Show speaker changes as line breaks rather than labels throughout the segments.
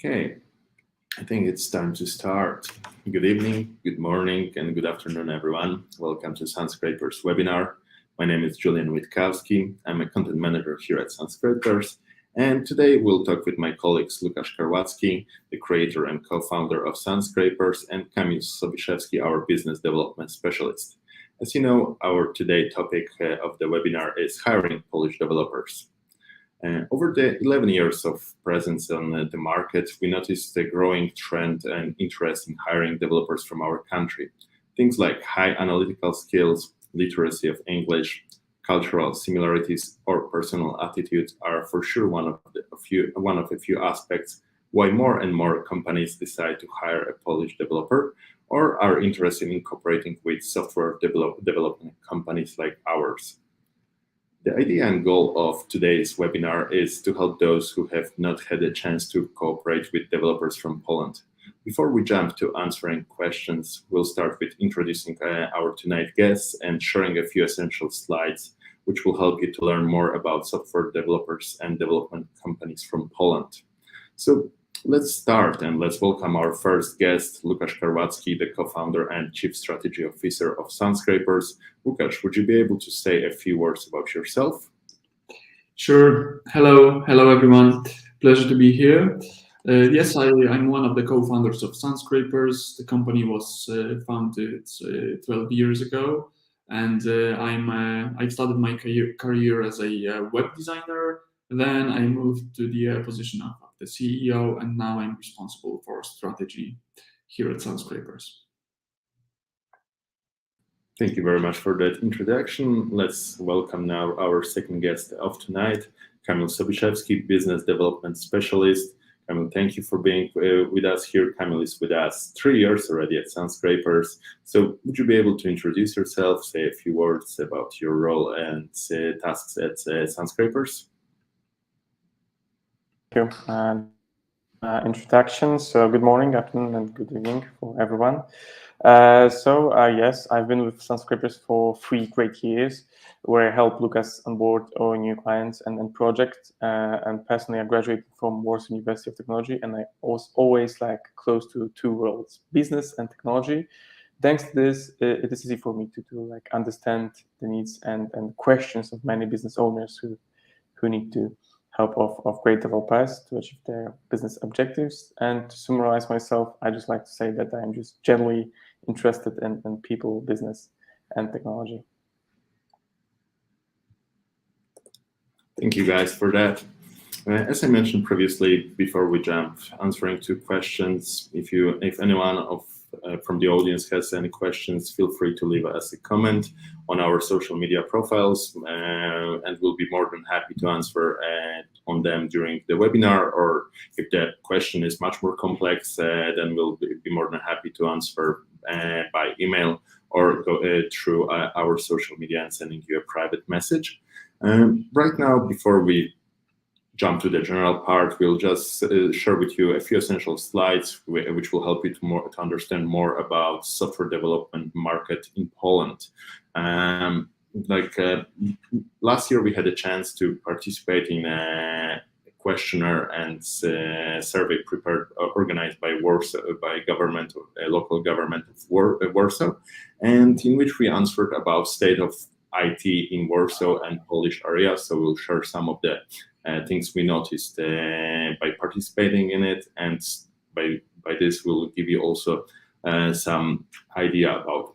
Okay, I think it's time to start. Good evening, good morning, and good afternoon, everyone. Welcome to Sunscrapers webinar. My name is Julian Witkowski. I'm a content manager here at Sunscrapers, and today we'll talk with my colleagues Lukasz Karwacki, the creator and co-founder of Sunscrapers, and Kamil Sobiszewski, our business development specialist. As you know, our today topic of the webinar is hiring Polish developers. Over the 11 years of presence on the market, we noticed a growing trend and interest in hiring developers from our country. Things like high analytical skills, literacy of English, cultural similarities, or personal attitudes are for sure one of a few aspects why more and more companies decide to hire a Polish developer or are interested in cooperating with software development companies like ours. The idea and goal of today's webinar is to help those who have not had a chance to cooperate with developers from Poland. Before we jump to answering questions, we'll start with introducing our tonight guests and sharing a few essential slides, which will help you to learn more about software developers and development companies from Poland. So let's start and let's welcome our first guest, Lukasz Karwacki, the co-founder and chief strategy officer of Sunscrapers. Łukasz, would you be able to say a few words about yourself?
Sure. Hello everyone. Pleasure to be here. Yes, I'm one of the co-founders of Sunscrapers. The company was founded 12 years ago, and I started my career as a web designer. Then I moved to the position of the CEO, and now I'm responsible for strategy here at Sunscrapers.
Thank you very much for that introduction. Let's welcome now our second guest of tonight, Kamil Sobiszewski, business development specialist. Kamil, thank you for being with us here. Kamil is with us 3 years already at Sunscrapers. So would you be able to introduce yourself, say a few words about your role and tasks at Sunscrapers?
Thank you. Introduction. So good morning, afternoon, and good evening for everyone. Yes, I've been with Sunscrapers for 3 great years, where I helped Łukasz onboard our new clients and projects. And personally, I graduated from Warsaw University of Technology, and I was always close to 2 worlds, business and technology. Thanks to this, it is easy for me to understand the needs and questions of many business owners who need to help of great developers to achieve their business objectives. And to summarize myself, I just like to say that I'm just generally interested in people, business, and technology.
Thank you guys for that. As I mentioned previously, before we jump answering to questions, if anyone from the audience has any questions, feel free to leave us a comment on our social media profiles, and we'll be more than happy to answer on them during the webinar. Or if the question is much more complex, then we'll be more than happy to answer by email or go through our social media and sending you a private message. Right now, before we jump to the general part, we'll just share with you a few essential slides which will help you to understand more about software development market in Poland. Last year, we had a chance to participate in a questionnaire and survey organized by Warsaw, local government of Warsaw, and in which we answered about state of IT in Warsaw and Polish area. So we'll share some of the things we noticed by participating in it, and by this we'll give you also some idea about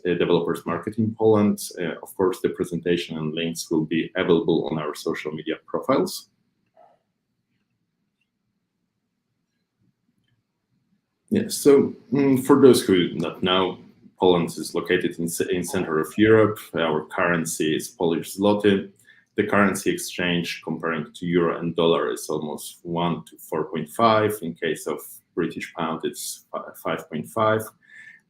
developers market in Poland. Of course, the presentation and links will be available on our social media profiles. Yes, so for those who do not know, Poland is located in center of Europe. Our currency is Polish zloty. The currency exchange comparing to euro and dollar is almost 1 to 4.5. In case of British pound, it's 5.5.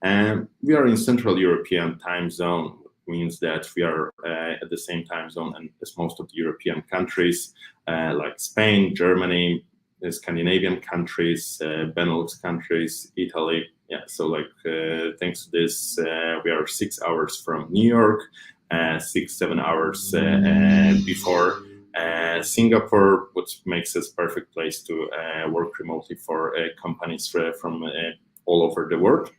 And we are in Central European time zone, means that we are at the same time zone as most of the European countries, like Spain, Germany, the Scandinavian countries, Benelux countries, Italy. Yeah, so thanks to this, we are 6 hours from New York, 6-7 hours before Singapore, which makes us perfect place to work remotely for companies from all over the world.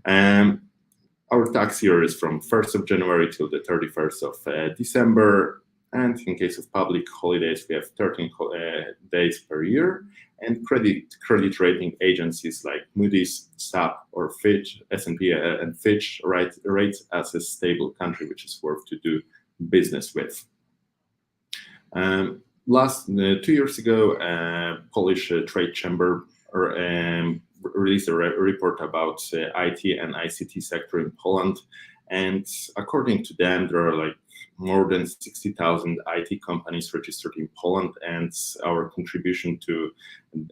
Our tax year is from 1st of January till the 31st of December. And in case of public holidays, we have 13 days per year. And credit rating agencies like Moody's, SAP, or Fitch, S&P and Fitch rates as a stable country, which is worth to do business with. 2 years ago, Polish Trade Chamber released a report about IT and ICT sector in Poland. And according to them, there are like more than 60,000 IT companies registered in Poland, and our contribution to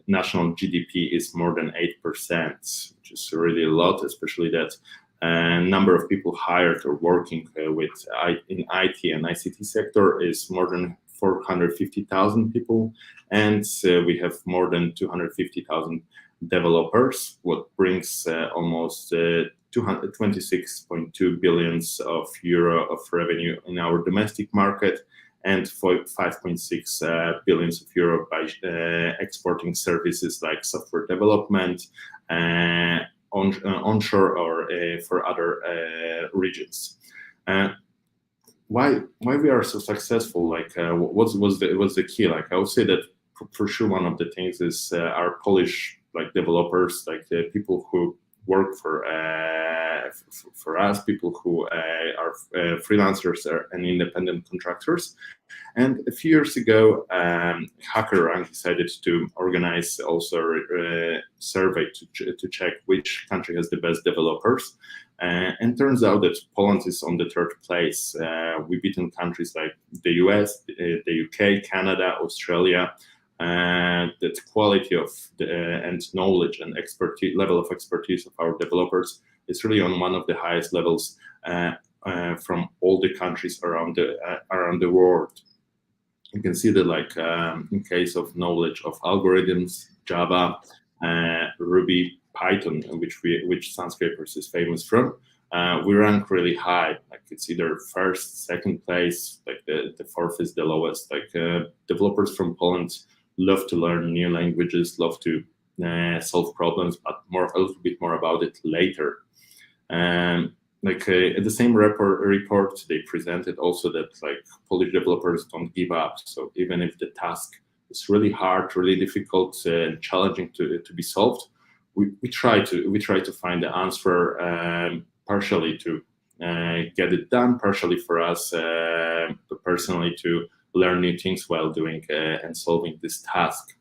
national GDP is more than 8%, which is really a lot, especially that number of people hired or working in IT and ICT sector is more than 450,000 people, and we have more than 250,000 developers, what brings almost 26.2 billion euro of revenue in our domestic market, and 5.6 billion euro by exporting services like software development, onshore or for other regions. Why we are so successful? Like, what's the key? Like, I would say that for sure one of the things is our Polish developers, the people who work for us, people who are freelancers and independent contractors. And a few years ago, HackerRank decided to organize also a survey to check which country has the best developers. And turns out that Poland is on the 3rd place. We've beaten countries like the US, the UK, Canada, Australia. That quality of and knowledge and level of expertise of our developers is really on one of the highest levels from all the countries around the world. You can see that, in case of knowledge of algorithms, Java, Ruby, Python, which Sunscrapers is famous from, we rank really high. It's either 1st, 2nd place. The 4th is the lowest. Developers from Poland love to learn new languages, love to solve problems, but a little bit more about it later. At the same report, they presented also that Polish developers don't give up. So even if the task is really hard, really difficult, and challenging to be solved, we try to find the answer, partially to get it done, partially for us personally to learn new things while doing and solving this task.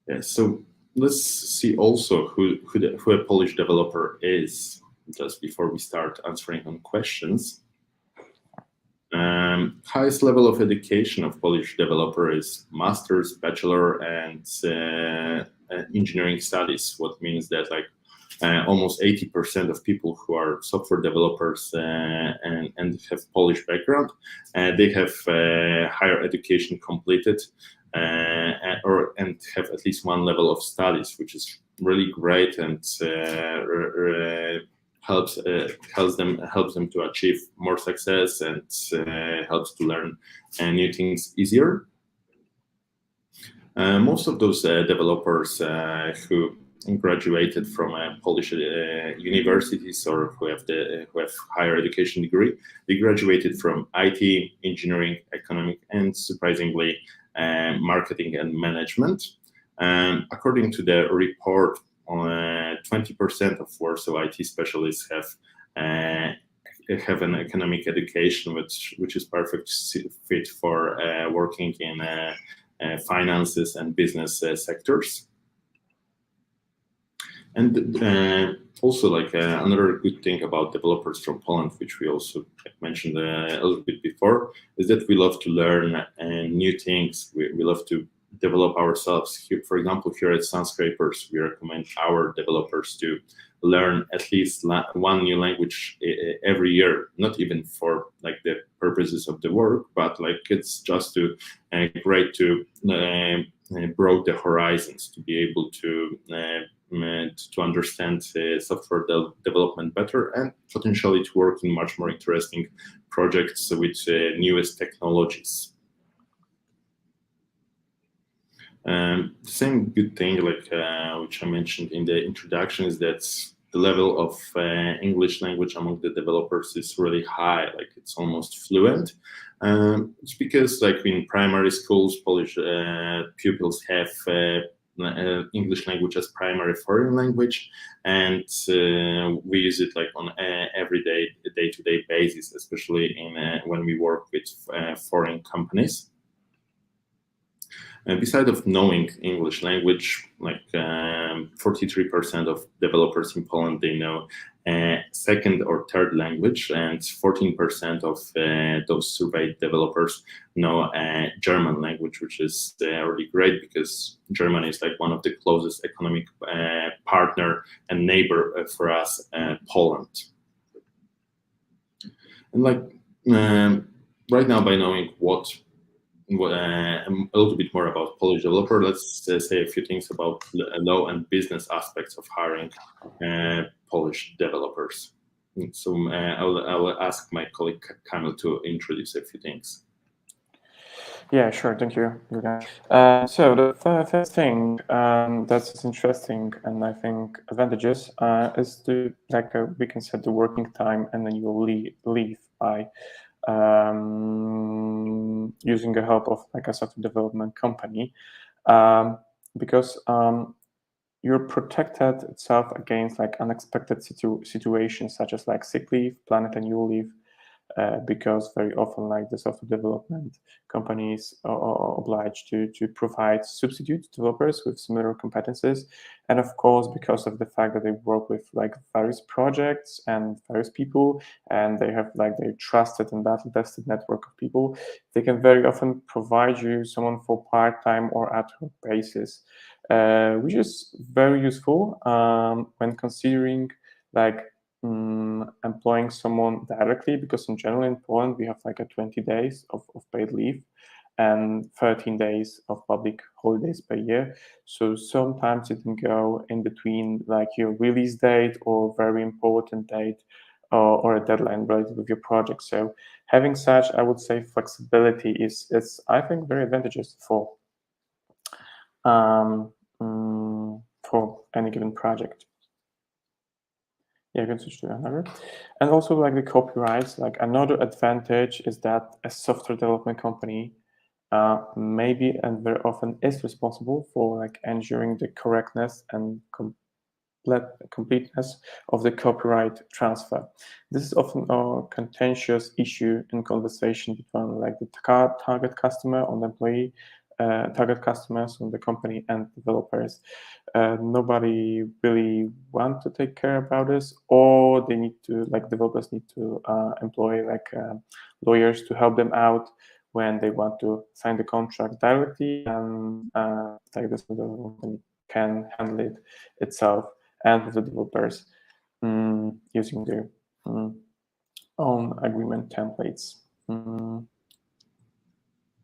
Yeah, so let's see also who a Polish developer is, just before we start answering on questions. Highest level of education of Polish developer is master's, bachelor, and engineering studies. What means that almost 80% of people who are software developers and have Polish background, they have higher education completed and have at least one level of studies, which is really great and helps them to achieve more success and helps to learn new things easier. Most of those developers who graduated from Polish universities or who have higher education degree, they graduated from IT, engineering, economic, and surprisingly marketing and management. According to the report, 20% of Warsaw IT specialists have an economic education, which is perfect fit for working in finances and business sectors. And also, another good thing about developers from Poland, which we also mentioned a little bit before, is that we love to learn new things. We love to develop ourselves. Here, for example, here at Sunscrapers, we recommend our developers to learn at least one new language every year. Not even for the purposes of the work, but it's just great to broad the horizons to be able to understand software development better and potentially to work in much more interesting projects with newest technologies. Same good thing, like which I mentioned in the introduction, is that the level of English language among the developers is really high, like it's almost fluent. It's because like in primary schools, Polish pupils have English language as primary foreign language, and we use it like on everyday, day-to-day basis, especially in when we work with foreign companies. Besides of knowing English language, like 43% of developers in Poland, they know second or third language, and 14% of those surveyed developers know German language, which is really great because Germany is like one of the closest economic partner and neighbor for us, Poland. And like right now, by knowing a little bit more about Polish developer, let's say a few things about law and business aspects of hiring Polish developers. So I will ask my colleague Kamil to introduce a few things.
Yeah, sure. Thank you. So the first thing that's interesting and I think advantages is to we can set the working time and then you'll leave by using the help of like a software development company, because you're protected itself against like unexpected situations such as like sick leave, planned annual leave, because very often like the software development companies are obliged to provide substitute developers with similar competencies. And of course, because of the fact that they work with like various projects and various people, and they have like their trusted and battle-tested network of people, they can very often provide you someone for part-time or ad hoc basis, which is very useful when considering like employing someone directly, because in general in Poland we have like a 20 days of paid leave and 13 days of public holidays per year. So sometimes it can go in between like your release date or very important date or a deadline related with your project. So having such, I would say, flexibility is I think very advantageous for any given project. Yeah, you can switch to another. And also like the copyrights, like another advantage is that a software development company maybe and very often is responsible for like ensuring the correctness and completeness of the copyright transfer. This is often a contentious issue in conversation between like the target customer on the employee, target customers on the company and developers. Nobody really want to take care about this, or they need to like developers need to employ like lawyers to help them out when they want to sign the contract directly, and like this company can handle it itself and with the developers using their own agreement templates.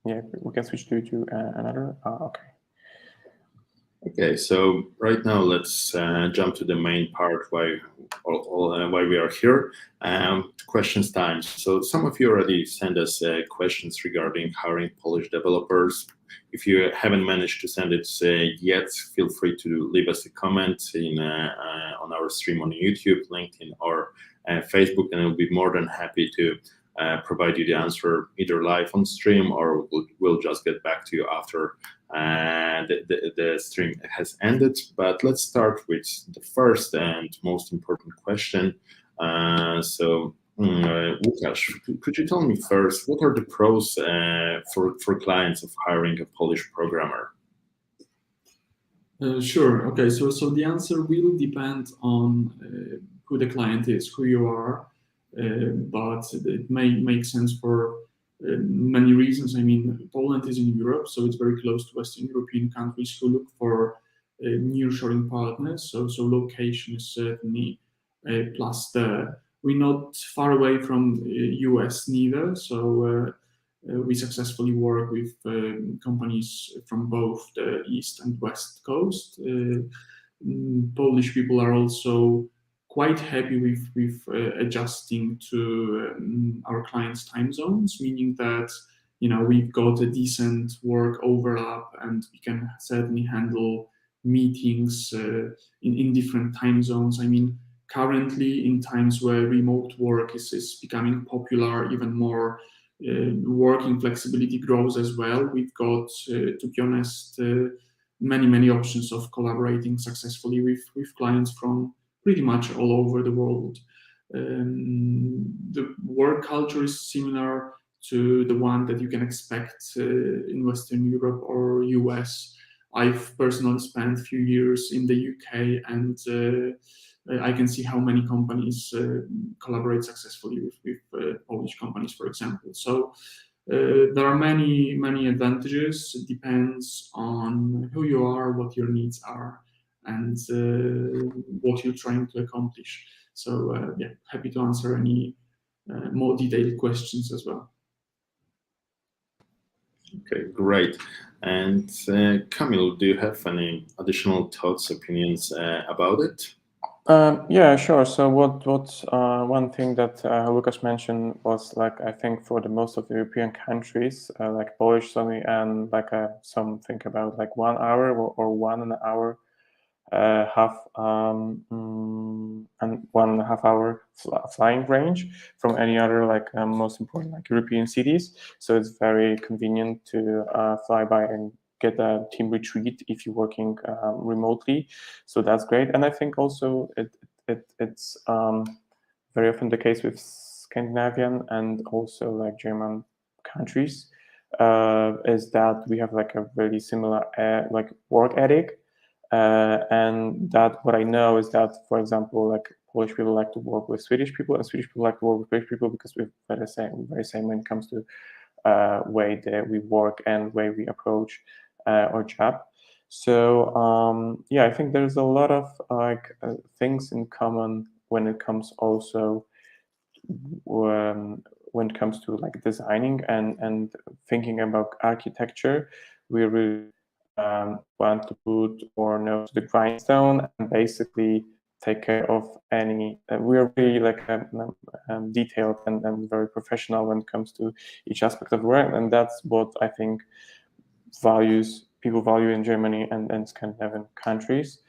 Yeah, we can switch to another. Okay.
Okay, so right now let's jump to the main part why we are here. Questions time. So some of you already sent us questions regarding hiring Polish developers. If you haven't managed to send it yet, feel free to leave us a comment on our stream on YouTube, LinkedIn, or Facebook, and we'll be more than happy to provide you the answer either live on stream, or we'll just get back to you after the stream has ended. But let's start with the first and most important question. So Łukasz, could you tell me first, what are the pros for clients of hiring a Polish programmer?
Sure. Okay. So the answer will depend on who the client is, who you are, but it may make sense for many reasons. I mean, Poland is in Europe, so it's very close to Western European countries who look for nearshoring partners. So location is certainly a plus there. We're not far away from US neither, so we successfully work with companies from both the East and West Coast. Polish people are also quite happy with adjusting to our clients' time zones, meaning that we've got a decent work overlap, and we can certainly handle meetings in different time zones. I mean, currently in times where remote work is becoming popular even more, working flexibility grows as well. We've got, to be honest, many options of collaborating successfully with clients from pretty much all over the world. The work culture is similar to the one that you can expect in Western Europe or US. I've personally spent a few years in the UK, and I can see how many companies collaborate successfully with Polish companies, for example. So there are many advantages. It depends on who you are, what your needs are, and what you're trying to accomplish. So yeah, happy to answer any more detailed questions as well.
Okay, great. And Kamil, do you have any additional thoughts, opinions about it?
Yeah, sure. So what one thing that Łukasz mentioned was, like, I think for the most of the European countries, like Polish, and like some think about like 1 hour or 1 hour, half and 1.5 hour flying range from any other like most important like European cities. So it's very convenient to fly by and get a team retreat if you're working remotely. So that's great. And I think also it's very often the case with Scandinavian and also like German countries, is that we have like a really similar like work ethic. And that what I know is that, for example, like Polish people like to work with Swedish people, and Swedish people like to work with British people because we're very same when it comes to way that we work and way we approach our job. So yeah, I think there's a lot of like things in common when it comes also when it comes to like designing and thinking about architecture. We really want to put our nose to the grindstone and basically take care of any. We're really like detailed and very professional when it comes to each aspect of work, and that's what I think people value in Germany and Scandinavian countries.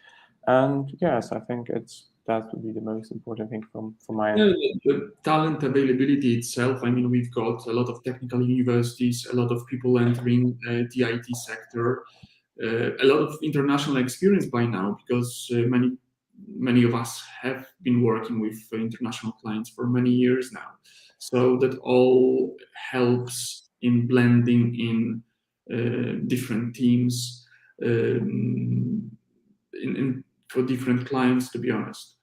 And yes, I think that would be the most important thing from my end.
The talent availability itself, I mean, we've got a lot of technical universities, a lot of people entering the IT sector, a lot of international experience by now, because many of us have been working with international clients for many years now. So that all helps in blending in different teams for different clients, to be honest.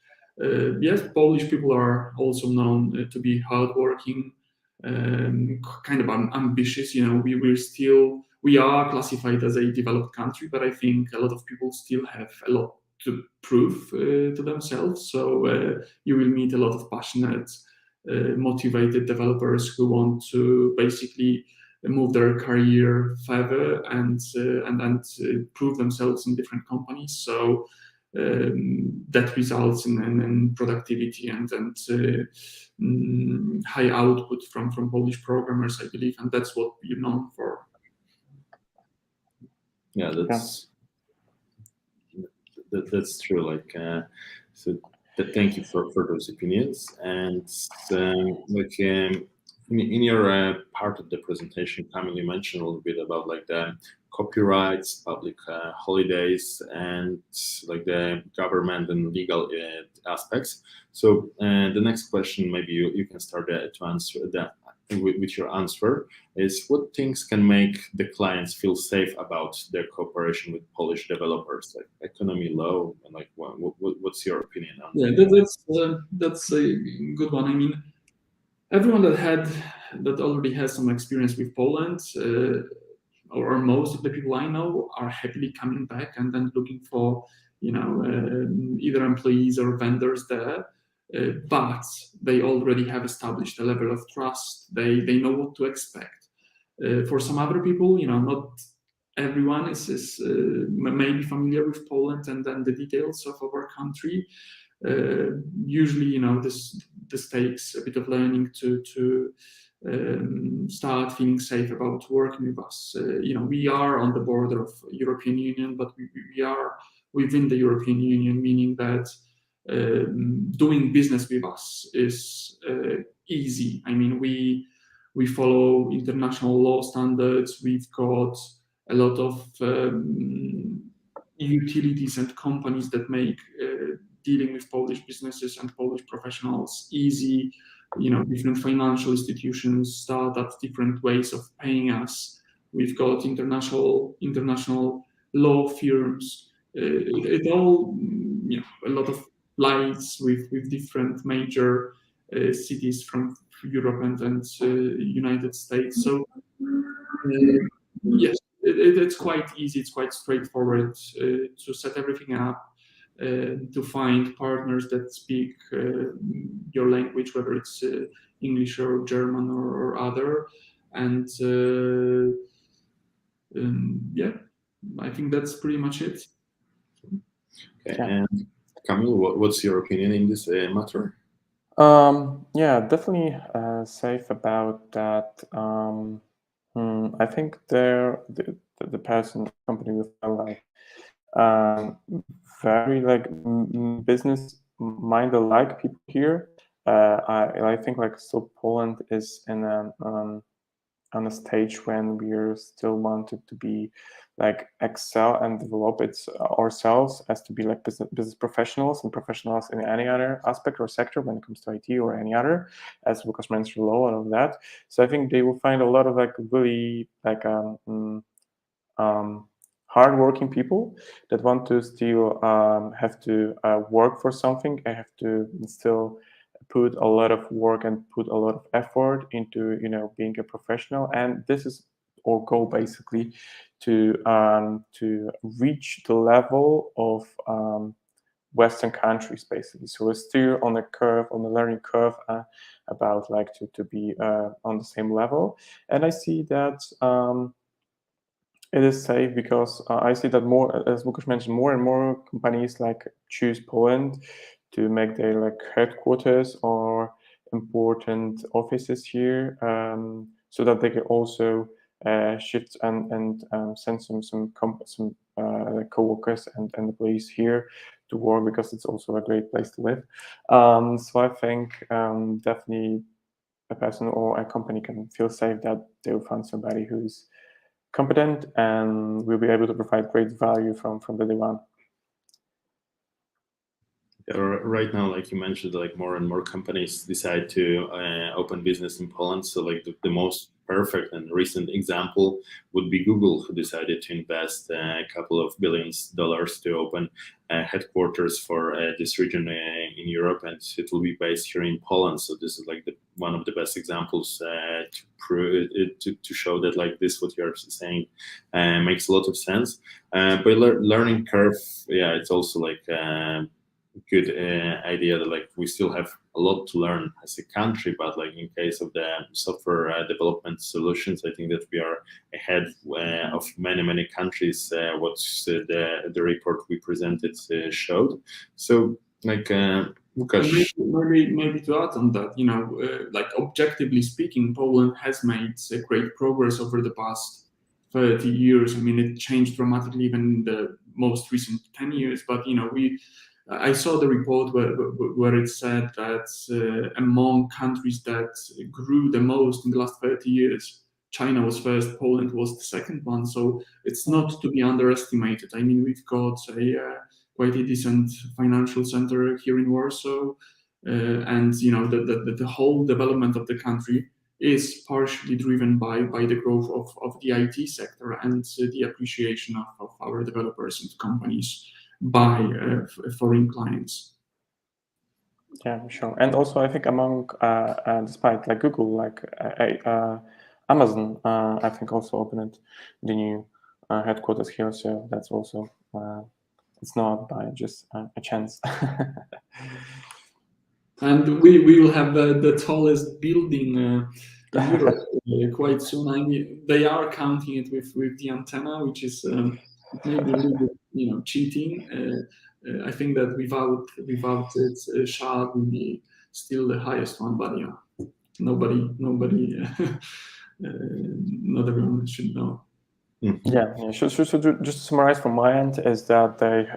Yes, Polish people are also known to be hardworking, kind of ambitious. We are classified as a developed country, but I think a lot of people still have a lot to prove to themselves. So you will meet a lot of passionate, motivated developers who want to basically move their career further and prove themselves in different companies. So that results in productivity and high output from Polish programmers, I believe, and that's what we're known for.
Yeah, that's true. Like, so thank you for those opinions. And in your part of the presentation, Kamil, you mentioned a little bit about like the copyrights, public holidays, and like the government and legal aspects. So the next question, maybe you can start to answer that with your answer, is what things can make the clients feel safe about their cooperation with Polish developers, like economy law, and like what's your opinion on
that? That's a good one. I mean, everyone that already has some experience with Poland, or most of the people I know, are happily coming back and then looking for either employees or vendors there. But they already have established a level of trust. They know what to expect. For some other people, not everyone is maybe familiar with Poland and then the details of our country. Usually, this takes a bit of learning to start feeling safe about working with us. We are on the border of European Union, but we are within the European Union, meaning that doing business with us is easy. I mean, we follow international law standards. We've got a lot of utilities and companies that make dealing with Polish businesses and Polish professionals easy. Different financial institutions start at different ways of paying us. We've got international law firms. It all, a lot of flights with different major cities from Europe and United States. So yes, it's quite easy. It's quite straightforward to set everything up, to find partners that speak your language, whether it's English or German or other. And yeah, I think that's pretty much it.
Okay. And Kamil, what's your opinion in this matter?
Yeah, definitely safe about that. I think the person company with very business mind alike people here. I think still Poland is in on a stage when we're still wanted to be excel and develop it ourselves as to be business professionals and professionals in any other aspect or sector when it comes to IT or any other, as Łukasz mentioned, law and all that. So I think they will find a lot of really hardworking people that want to still have to work for something. I have to still put a lot of work and put a lot of effort into being a professional, and this is our goal basically to reach the level of Western countries basically. So we're still on the learning curve about to be on the same level, and I see that it is safe because I see that more, as Łukasz mentioned, more and more companies choose Poland to make their headquarters or important offices here, so that they can also shift and send some co-workers and employees here to work, because it's also a great place to live. So I think definitely a person or a company can feel safe that they will find somebody who's competent and will be able to provide great value from the day one.
Yeah, right now, like you mentioned, more and more companies decide to open business in Poland. So the most perfect and recent example would be Google, who decided to invest a couple of $billions to open headquarters for this region in Europe, and it will be based here in Poland. So this is one of the best examples to show that this, what you're saying, makes a lot of sense. But learning curve, yeah, it's also good idea that we still have a lot to learn as a country, but in case of the software development solutions, I think that we are ahead of many countries. What the report we presented showed. So Łukasz,
maybe to add on that, objectively speaking, Poland has made great progress over the past 30 years. I mean, it changed dramatically even in the most recent 10 years, but I saw the report where it said that among countries that grew the most in the last 30 years, China was first, Poland was the second one. So it's not to be underestimated. I mean, we've got quite a decent financial center here in Warsaw, and the whole development of the country is partially driven by the growth of the IT sector and the appreciation of our developers and companies by foreign clients.
Yeah, sure. And also I think among despite Google, Amazon, I think also opened the new headquarters here. So that's also it's not by just a chance.
And we will have the tallest building in Europe quite soon. I mean, they are counting it with the antenna, which is maybe a little bit, cheating. I think that without it, SHA will be still the highest one, but yeah, nobody, not everyone should know.
Yeah. So just to summarize from my end is that they,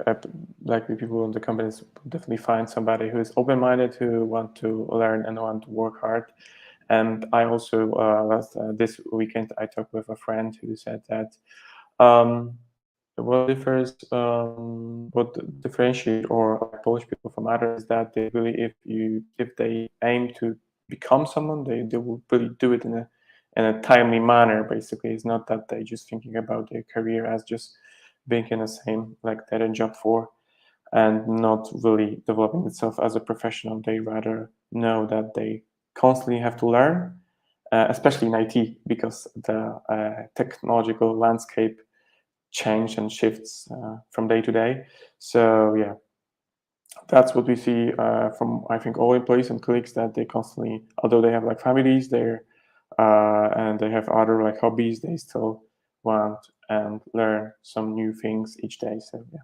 like the people in the companies, definitely find somebody who is open-minded, who want to learn and want to work hard. And I also this weekend I talked with a friend who said that what differentiate or Polish people from others is that they really, if they aim to become someone, they will really do it in a timely manner. Basically, it's not that they just thinking about their career as just being in the same like dead end job for, and not really developing itself as a professional. They rather know that they constantly have to learn, especially in IT, because the technological landscape change and shifts from day to day. So yeah, that's what we see from, I think, all employees and colleagues, that they constantly, although they have like families there and they have other like hobbies, they still want and learn some new things each day. So yeah,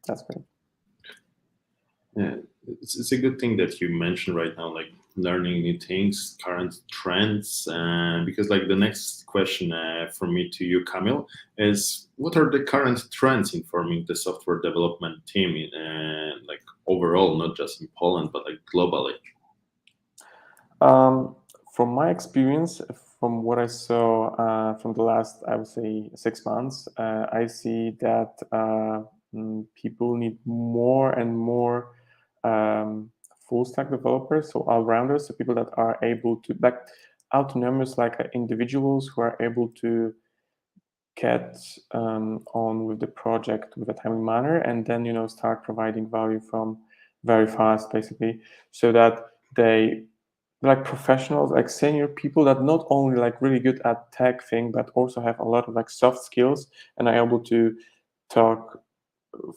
that's great.
Yeah, it's a good thing that you mentioned right now, like learning new things, current trends, because like the next question from me to you, Kamil, is what are the current trends informing the software development team in like overall, not just in Poland, but like globally?
From my experience, from what I saw from the last, I would say, 6 months, I see that people need more and more full stack developers, so all-rounders, so people that are able to, like autonomous, like individuals who are able to get on with the project with a timely manner, and then start providing value from very fast, basically, so that they like professionals, like senior people that not only like really good at tech thing, but also have a lot of like soft skills and are able to talk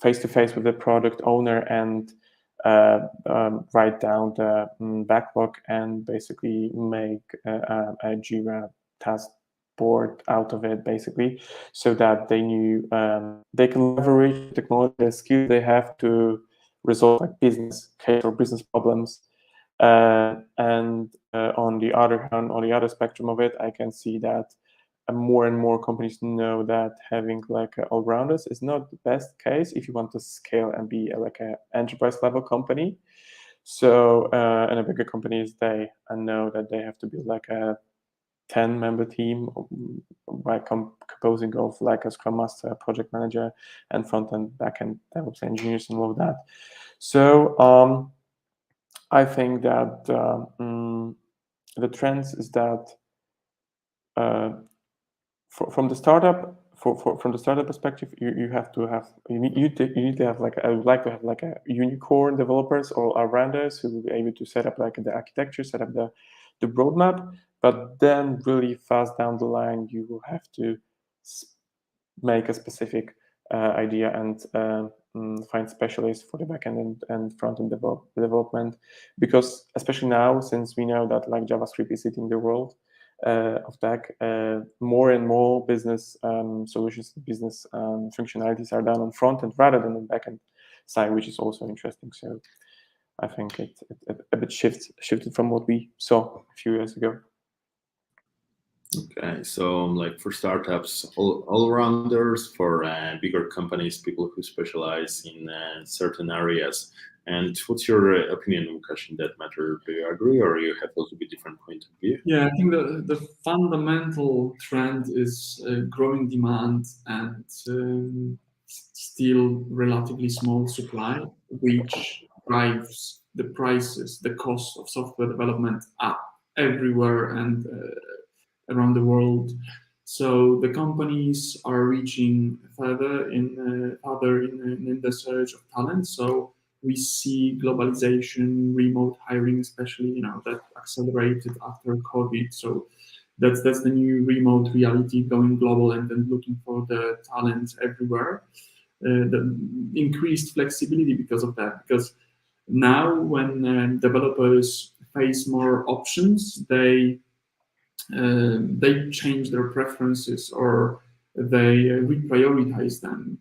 face to face with the product owner and write down the backlog and basically make a Jira task board out of it, basically, so that they can leverage technology, the skill they have to resolve like business case or business problems. And on the other hand, on the other spectrum of it, I can see that more and more companies know that having like all-rounders is not the best case if you want to scale and be like an enterprise level company. So in a bigger companies, they know that they have to be like a 10-member team by composing of like a scrum master, project manager, and front-end, back-end DevOps engineers and all of that. So I think that the trends is that from the startup, from the startup perspective, you need to have like, I would like to have like a unicorn developers or all-rounders who will be able to set up like the architecture, set up the roadmap, but then really fast down the line, you will have to make a specific idea and find specialists for the backend and front-end development, because especially now, since we know that like JavaScript is hitting the world of tech, more and more business solutions, business functionalities are done on front end rather than on backend side, which is also interesting. So I think it a bit shifted from what we saw a few years ago.
Okay, so like for startups, all-rounders, for bigger companies, people who specialize in certain areas. And what's your opinion, Łukasz, in that matter? Do you agree, or you have also a different point of view?
Yeah, I think the fundamental trend is growing demand and still relatively small supply, which drives the prices, the cost of software development up everywhere and around the world. So the companies are reaching further in the search of talent. So we see globalization, remote hiring, especially that accelerated after COVID. So that's the new remote reality, going global and then looking for the talent everywhere. The increased flexibility because of that. Because now when developers face more options, they they change their preferences or they reprioritize them.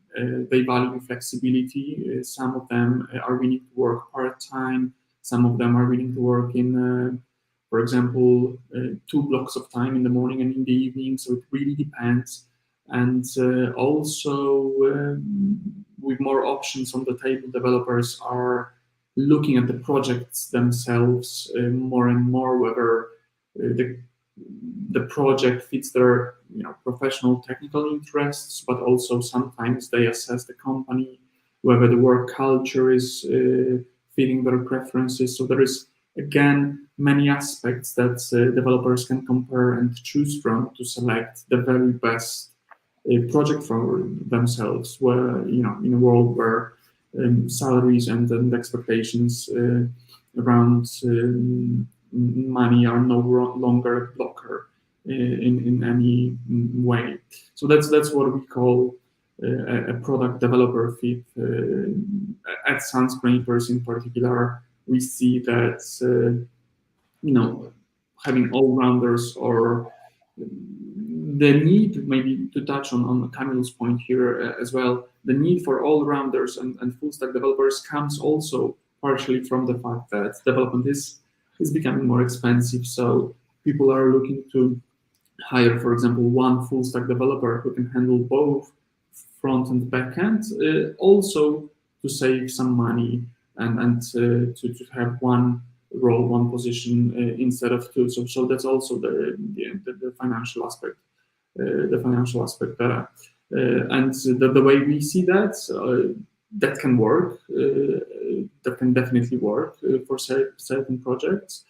They value flexibility. Some of them are willing to work part-time. Some of them are willing to work in, for example, 2 blocks of time in the morning and in the evening. So it really depends. And also, with more options on the table, developers are looking at the projects themselves more and more, whether the project fits their professional technical interests, but also sometimes they assess the company, whether the work culture is fitting their preferences. So there is, again, many aspects that developers can compare and choose from to select the very best project for themselves, where, in a world where salaries and expectations around money are no longer a blocker in any way. So that's what we call a product developer fit. At Sunscrapers in particular, we see that having all-rounders, or the need, maybe to touch on Kamil's point here as well, the need for all-rounders and full-stack developers comes also partially from the fact that development is becoming more expensive. So people are looking to hire, for example, one full-stack developer who can handle both front and back end, also to save some money and to have one role, one position instead of two. So that's also the financial aspect. The financial aspect there, and the way we see that, that can work. That can definitely work for certain projects.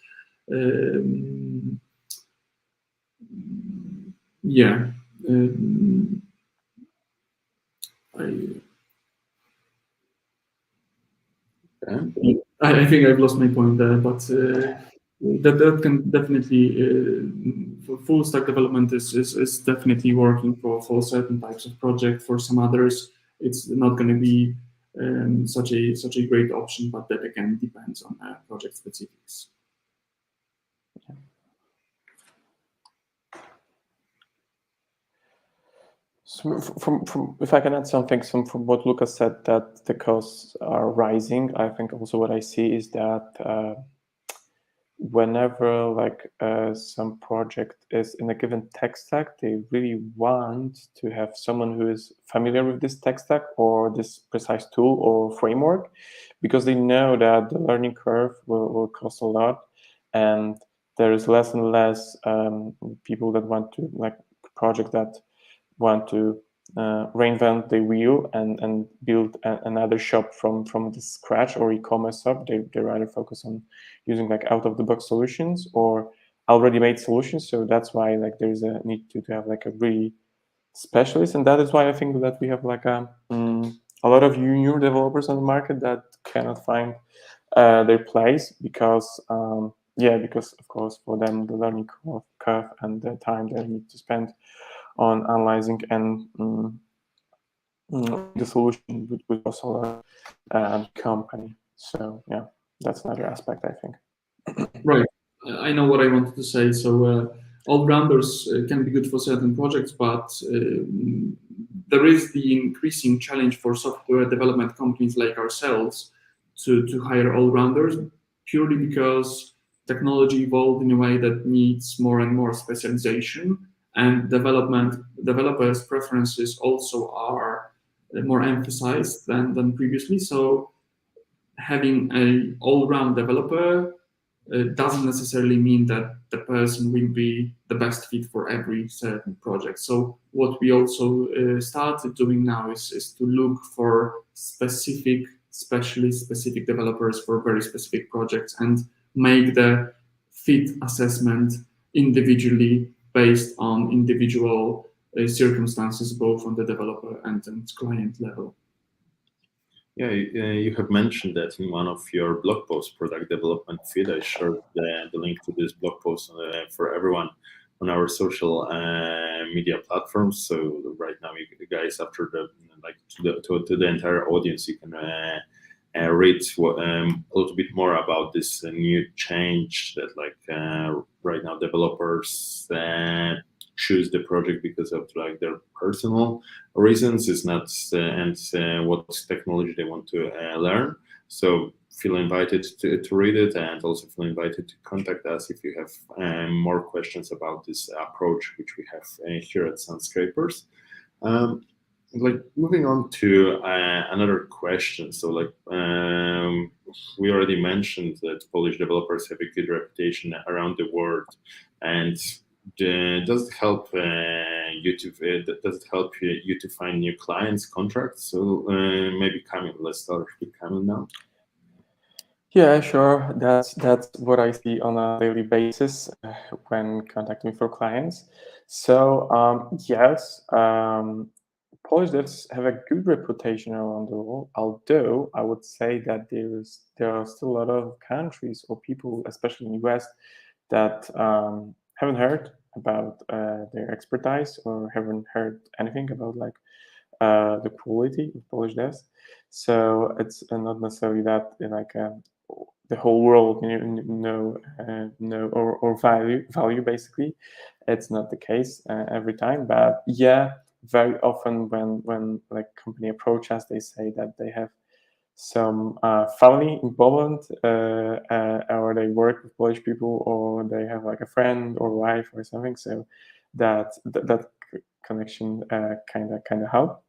Yeah. I think I've lost my point there, but that can definitely, full stack development is definitely working for certain types of project. For some others, it's not going to be such a great option, but that again depends on project specifics.
So from if I can add something, from what Łukasz said, that the costs are rising, I think also what I see is that whenever some project is in a given tech stack, they really want to have someone who is familiar with this tech stack or this precise tool or framework, because they know that the learning curve will cost a lot, and there is less and less people that want to project that want to reinvent the wheel and build another shop from the scratch or e-commerce shop. They rather focus on using out-of-the-box solutions or already made solutions. So that's why there's a need to have a really specialist, and that is why I think that we have a lot of junior developers on the market that cannot find their place because because of course for them the learning curve and the time they need to spend on analyzing and the solution with also a company. So yeah, that's another aspect, I think.
Right. I know what I wanted to say. So all-rounders can be good for certain projects, but there is the increasing challenge for software development companies like ourselves to hire all-rounders, purely because technology evolved in a way that needs more and more specialization, and developers' preferences also are more emphasized than previously. So having an all-round developer doesn't necessarily mean that the person will be the best fit for every certain project. So what we also started doing now is to look for specific developers for very specific projects and make the fit assessment individually based on individual circumstances, both on the developer and client level.
Yeah, you have mentioned that in one of your blog posts, Product Development Fit. I shared the link to this blog post for everyone on our social media platforms. So right now, you guys, after to the entire audience, you can read a little bit more about this new change that right now developers choose the project because of like their personal reasons. It's not what technology they want to learn. So feel invited to read it, and also feel invited to contact us if you have more questions about this approach which we have here at Sunscrapers. Like moving on to another question. So like we already mentioned that Polish developers have a good reputation around the world, and does it help you to find new clients, contracts? So maybe Kamil, let's start with Kamil now.
Yeah, sure. That's what I see on a daily basis when contacting for clients. So yes, Polish devs have a good reputation around the world. Although I would say that there are still a lot of countries or people, especially in the US, that haven't heard about their expertise or haven't heard anything about like the quality of Polish devs. So it's not necessarily that like the whole world know or value basically. It's not the case every time, but yeah, very often when like company approach us, they say that they have some family in Poland, or they work with Polish people, or they have like a friend or wife or something. So that connection kind of help.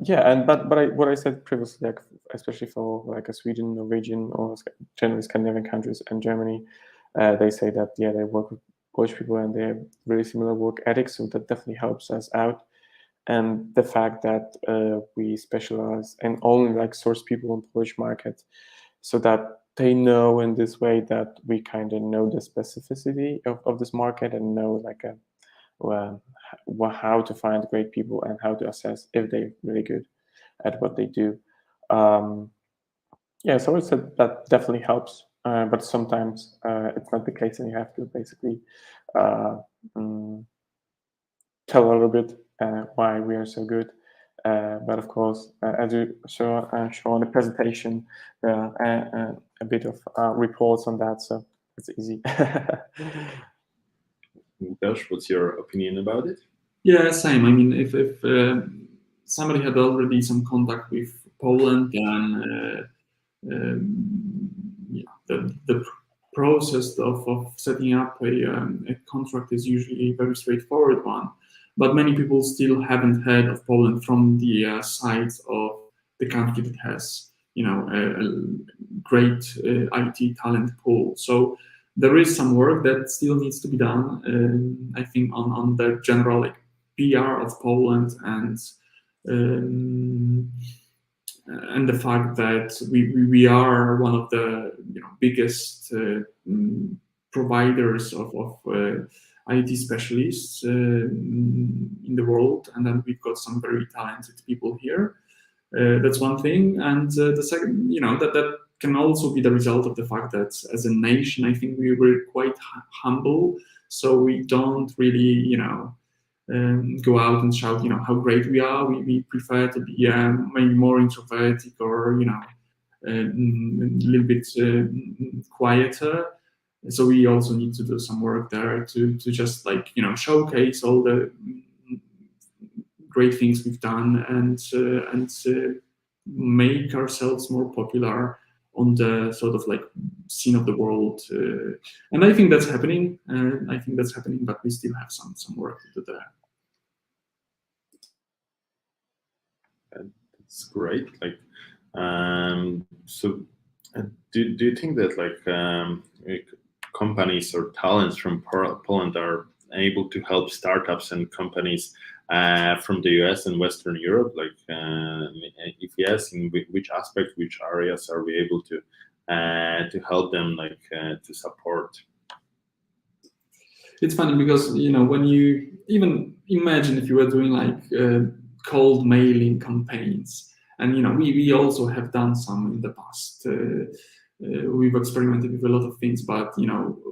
Yeah, and but what I said previously, like especially for like a Sweden, Norwegian, or generally Scandinavian countries and Germany, they say that yeah, they work with Polish people and they have really similar work ethics, so that definitely helps us out. And the fact that we specialize and only like source people on the Polish market, so that they know in this way that we kind of know the specificity of this market and know like how to find great people and how to assess if they're really good at what they do. Yeah, so it's that definitely helps, but sometimes it's not the case, and you have to basically tell a little bit why we are so good. But of course, as you show on the presentation, a bit of reports on that, so it's easy.
Łukasz, what's your opinion about it?
Yeah, same. I mean, if somebody had already some contact with Poland, then yeah, the process of setting up a contract is usually a very straightforward one. But many people still haven't heard of Poland from the side of the country that has, you know, a great IT talent pool. So there is some work that still needs to be done. I think on the general like PR of Poland and the fact that we are one of the biggest providers of IT specialists in the world, and then we've got some very talented people here. That's one thing, and the second, that can also be the result of the fact that as a nation, I think we were quite humble, so we don't really, go out and shout, how great we are. We prefer to be maybe more introverted or, a little bit quieter. So we also need to do some work there to just like, showcase all the great things we've done and make ourselves more popular on the sort of like scene of the world. And I think that's happening. But we still have some work to do there.
That's great. Like, so do you think that like companies or talents from Poland are able to help startups and companies from the US and Western Europe? Like, if yes, in which aspect, which areas are we able to help them, like to support?
It's funny because when you even imagine if you were doing like cold mailing campaigns, and we also have done some in the past. We've experimented with a lot of things, but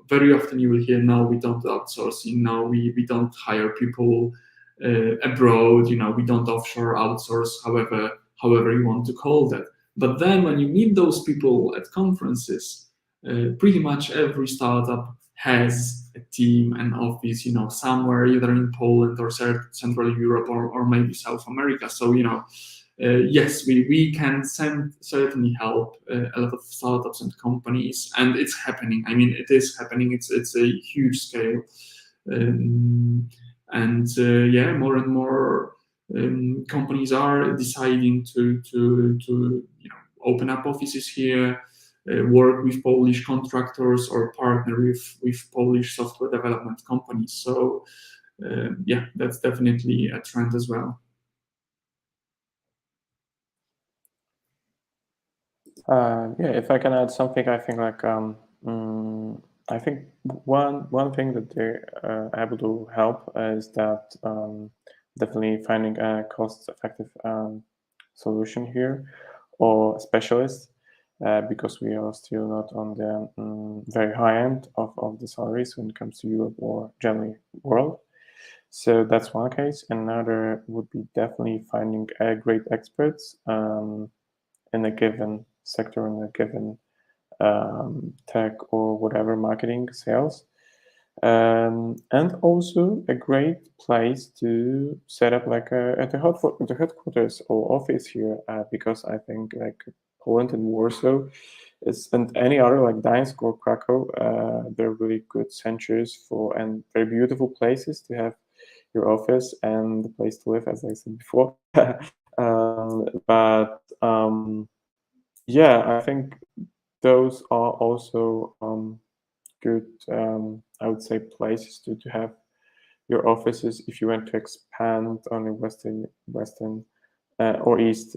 very often you will hear, no, we don't outsourcing, no, we don't hire people abroad, we don't offshore, outsource, however you want to call that. But then when you meet those people at conferences, pretty much every startup has a team and office, somewhere either in Poland or Central Europe or maybe South America. So, yes, we can certainly help a lot of startups and companies, and it's happening. I mean, it is happening. It's a huge scale, and more and more companies are deciding to open up offices here, work with Polish contractors, or partner with Polish software development companies. So that's definitely a trend as well.
If I can add something, I think I think one thing that they're able to help is that definitely finding a cost-effective solution here or specialist, because we are still not on the very high end of the salaries when it comes to Europe or generally world. So that's one case. Another would be definitely finding great experts in a given sector, in a given tech or whatever, marketing, sales, and also a great place to set up like at the headquarters or office here, because I think like Poland and Warsaw and any other like Gdańsk or Krakow, they're really good centers for and very beautiful places to have your office and the place to live, as I said before. I think those are also good, I would say, places to have your offices if you want to expand on the western or east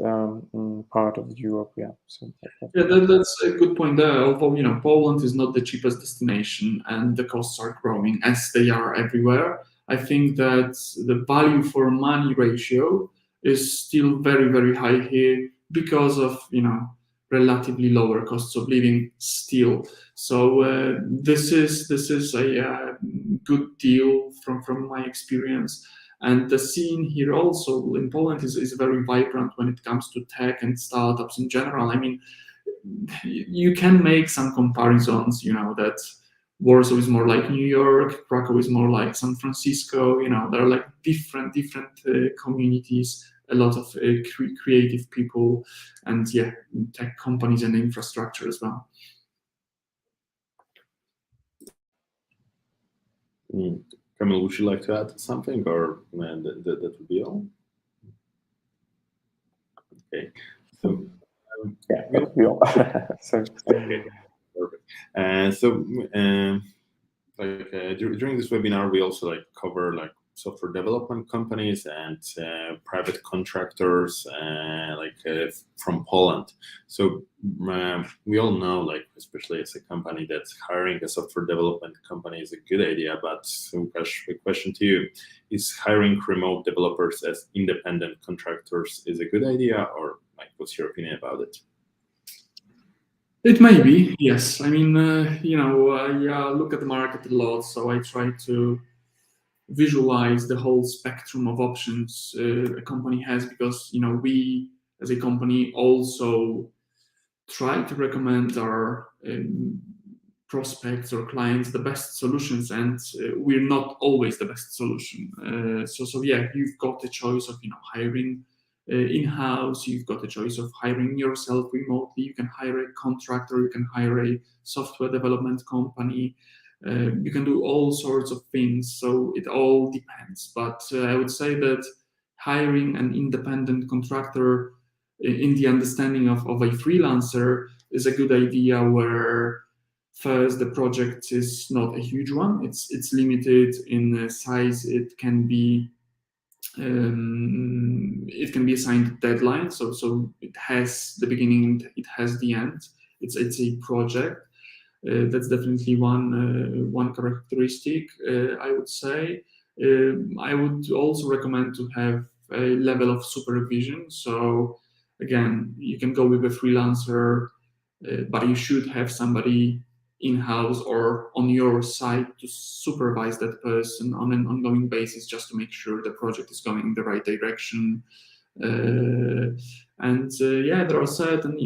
part of Europe. So
that's a good point there. Although Poland is not the cheapest destination, and the costs are growing as they are everywhere, I think that the value for money ratio is still very, very high here because of relatively lower costs of living still. So this is a good deal from my experience. And the scene here also in Poland is very vibrant when it comes to tech and startups in general. I mean, you can make some comparisons, that Warsaw is more like New York, Krakow is more like San Francisco. There are like different communities, a lot of creative people, and tech companies and infrastructure as well.
Kamil, would you like to add something, or that would be all? Okay. So
that would be all.
Okay, perfect. During this webinar, we also cover software development companies and private contractors from Poland. So we all know, especially as a company that's hiring a software development company is a good idea. But Łukasz, a question to you: is hiring remote developers as independent contractors is a good idea, or what's your opinion about it?
It may be, yes. I mean, I look at the market a lot, so I try to visualize the whole spectrum of options a company has, because we as a company also try to recommend our prospects or clients the best solutions, and we're not always the best solution. So you've got the choice of hiring in-house, you've got the choice of hiring yourself remotely, you can hire a contractor, you can hire a software development company. You can do all sorts of things, so it all depends. But I would say that hiring an independent contractor in the understanding of a freelancer is a good idea, where first the project is not a huge one, it's limited in size, it can be assigned deadline, so it has the beginning, it has the end, it's a project. That's definitely one characteristic, I would say. I would also recommend to have a level of supervision. So again, you can go with a freelancer, but you should have somebody in-house or on your side to supervise that person on an ongoing basis, just to make sure the project is going in the right direction. There are certain,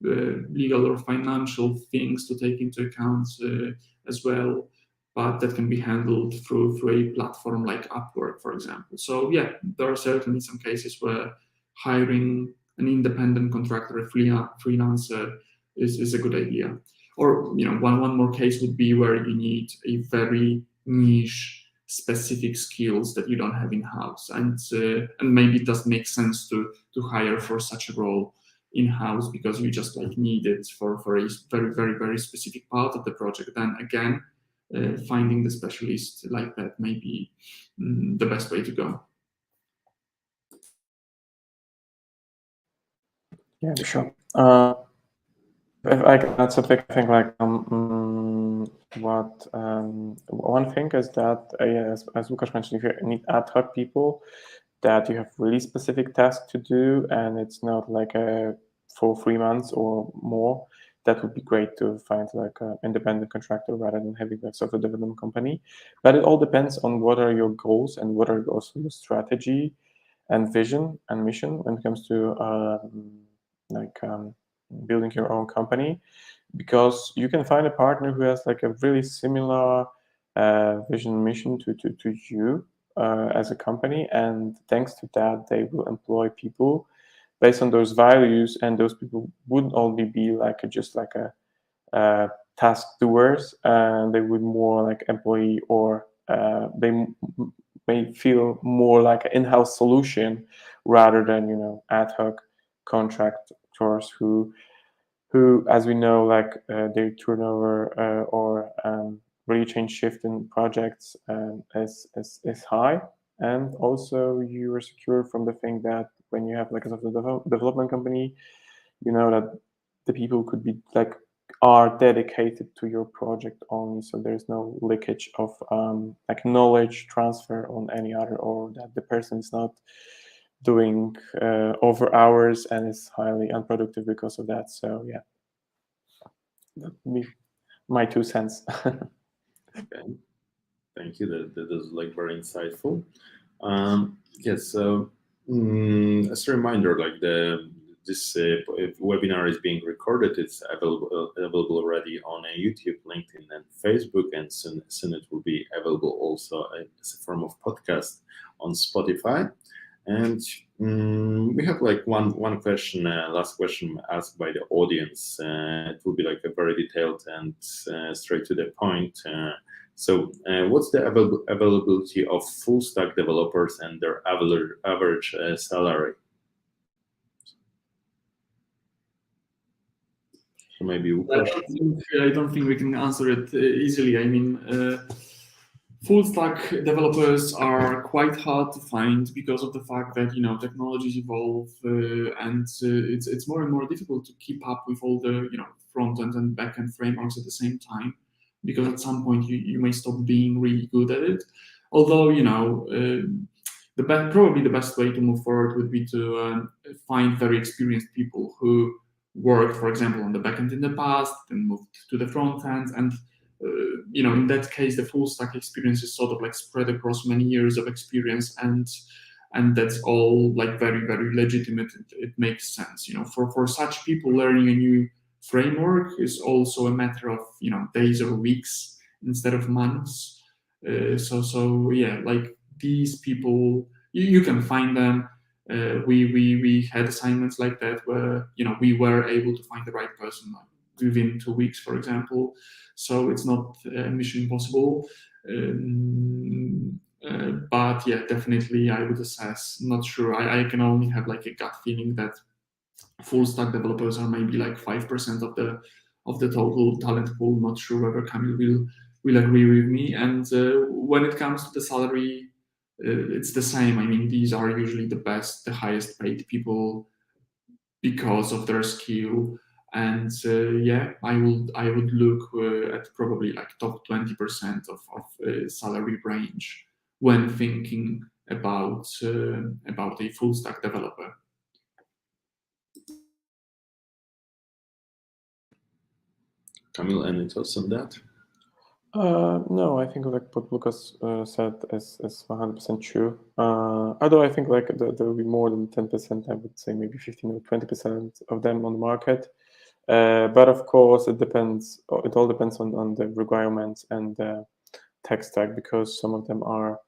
legal or financial things to take into account as well, but that can be handled through a platform like Upwork, for example. So yeah, there are certainly some cases where hiring an independent contractor, a freelancer, is a good idea. Or one more case would be where you need a very niche specific skills that you don't have in-house, and maybe it does make sense to hire for such a role in-house because you just need it for a very specific part of the project. Then again, finding the specialist like that may be the best way to go.
Yeah, sure. If I can add something, I think one thing is that, as Łukasz mentioned, if you need ad hoc people, that you have really specific tasks to do, and it's not for 3 months or more, that would be great to find an independent contractor rather than having a software development company. But it all depends on what are your goals and what are also your strategy and vision and mission when it comes to building your own company, because you can find a partner who has a really similar vision mission to you as a company, and thanks to that they will employ people based on those values, and those people wouldn't only be just a task doers, and they would more like employee, or they may feel more like an in-house solution rather than ad hoc contractors who as we know their turnover or really change shift in projects is high. And also you are secure from the thing that when you have a software development company, that the people could be are dedicated to your project only, so there's no leakage of knowledge transfer on any other, or that the person is not doing over hours and is highly unproductive because of that. So yeah, that would be my 2 cents.
Okay, thank you. That is very insightful. Yes. So as a reminder, this webinar is being recorded. It's available already on YouTube, LinkedIn, and Facebook, and soon it will be available also as a form of podcast on Spotify. And we have one question, last question asked by the audience. It will be a very detailed and straight to the point. So what's the availability of full stack developers and their average salary? So maybe Łukasz.
I don't think we can answer it easily. I mean, full stack developers are quite hard to find because of the fact that technologies evolve, and it's more and more difficult to keep up with all the front end and back end frameworks at the same time, because at some point you may stop being really good at it. Although probably the best way to move forward would be to find very experienced people who worked, for example, on the backend in the past, then moved to the front end, and in that case, the full stack experience is sort of spread across many years of experience, and that's all very legitimate. It makes sense. For such people, learning a new framework is also a matter of days or weeks instead of months. So yeah, these people, you can find them. We had assignments like that where we were able to find the right person within 2 weeks, for example. So it's not mission impossible. But yeah, definitely I would assess. Not sure. I can only have a gut feeling that full stack developers are maybe 5% of the total talent pool. Not sure whether Kamil will agree with me. And when it comes to the salary, it's the same. I mean, these are usually the highest paid people because of their skill. And yeah, I would look at probably top 20% of salary range when thinking about a full stack developer.
Kamil, any thoughts on that?
No, I think what Łukasz said is 100% true. Although I think there will be more than 10%, I would say maybe 15 or 20% of them on the market But of course, it depends. It all depends on the requirements and the tech stack, because some of them are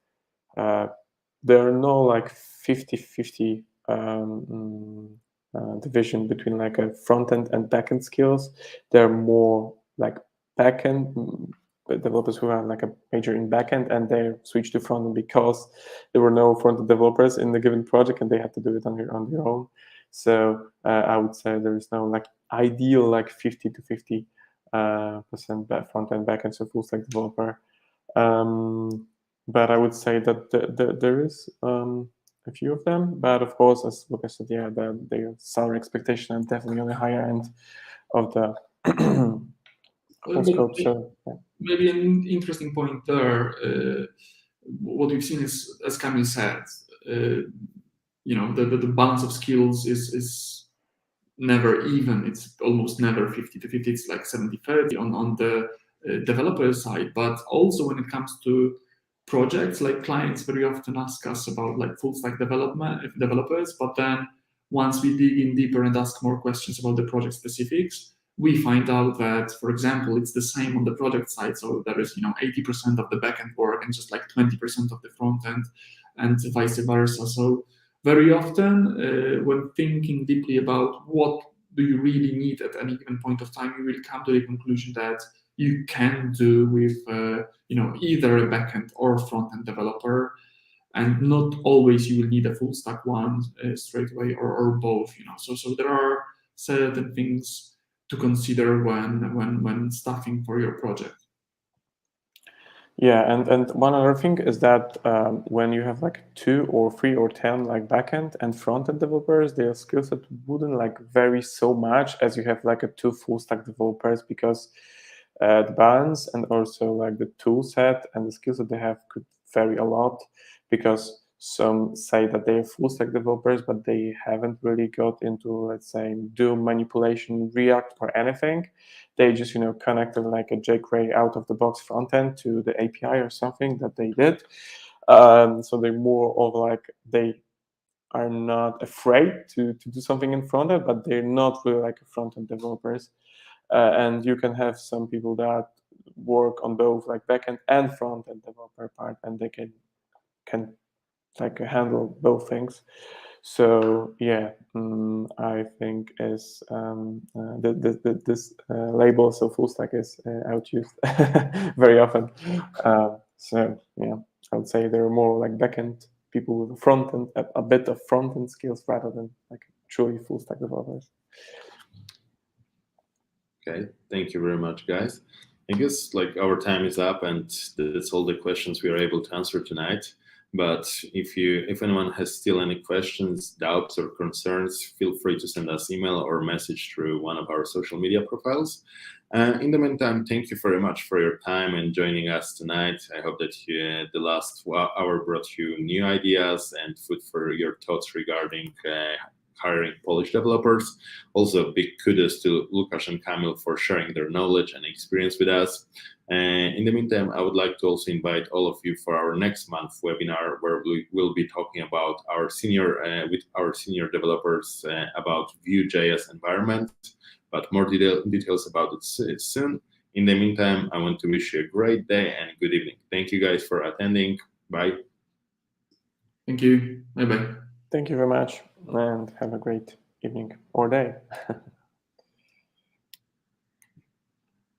there are no like 50-50 division between like a front end and back end skills. There are more like back end developers who have like a major in back end, and they switch to front end because there were no front end developers in the given project and they had to do it on their own. So I would say there is no like ideal like 50-50% front end back end, so full stack developer. But I would say that there is a few of them. But of course, as Lukasz said, yeah, their salary expectation are definitely on the higher end of the scope. So yeah.
Maybe an interesting point there. What we've seen is, as Kamil said, the balance of skills is never even. It's almost never 50-50. It's like 70-30 on the developer side. But also when it comes to projects, like clients very often ask us about like full stack developers, but then once we dig in deeper and ask more questions about the project specifics, we find out that, for example, it's the same on the project side. So there is 80% of the backend work and just like 20% of the front end, and vice versa. So very often when thinking deeply about what do you really need at any given point of time, you will come to the conclusion that you can do with either a backend or front-end developer, and not always you will need a full stack one straight away, or both. So there are certain things to consider when staffing for your project.
Yeah, and one other thing is that when you have like 2 or 3 or 10 like backend and front-end developers, their skill set wouldn't like vary so much as you have like a 2 full stack developers, because the balance and also like the tool set and the skills that they have could vary a lot, because some say that they are full stack developers, but they haven't really got into, let's say, Doom manipulation, React, or anything. They just, connected like a jQuery out of the box front end to the API or something that they did. So they're more of like, they are not afraid to do something in front end, but they're not really like front end developers. And you can have some people that work on both like backend and front end developer part, and they can like handle both things. So yeah, I think is this label, so full stack, is outused very often. So yeah, I would say there are more like backend people with front end, a bit of front end skills, rather than like truly full stack developers.
Okay, thank you very much, guys. I guess like our time is up, and that's all the questions we are able to answer tonight. But if anyone has still any questions, doubts, or concerns, feel free to send us email or message through one of our social media profiles. In the meantime, thank you very much for your time and joining us tonight. I hope that the last hour brought you new ideas and food for your thoughts regarding hiring Polish developers. Also, big kudos to Łukasz and Kamil for sharing their knowledge and experience with us. In the meantime, I would like to also invite all of you for our next month webinar, where we will be talking about with our senior developers about Vue.js environment, but more details about it soon. In the meantime, I want to wish you a great day and good evening. Thank you guys for attending. Bye.
Thank you. Bye-bye.
Thank you very much, and have a great evening or day.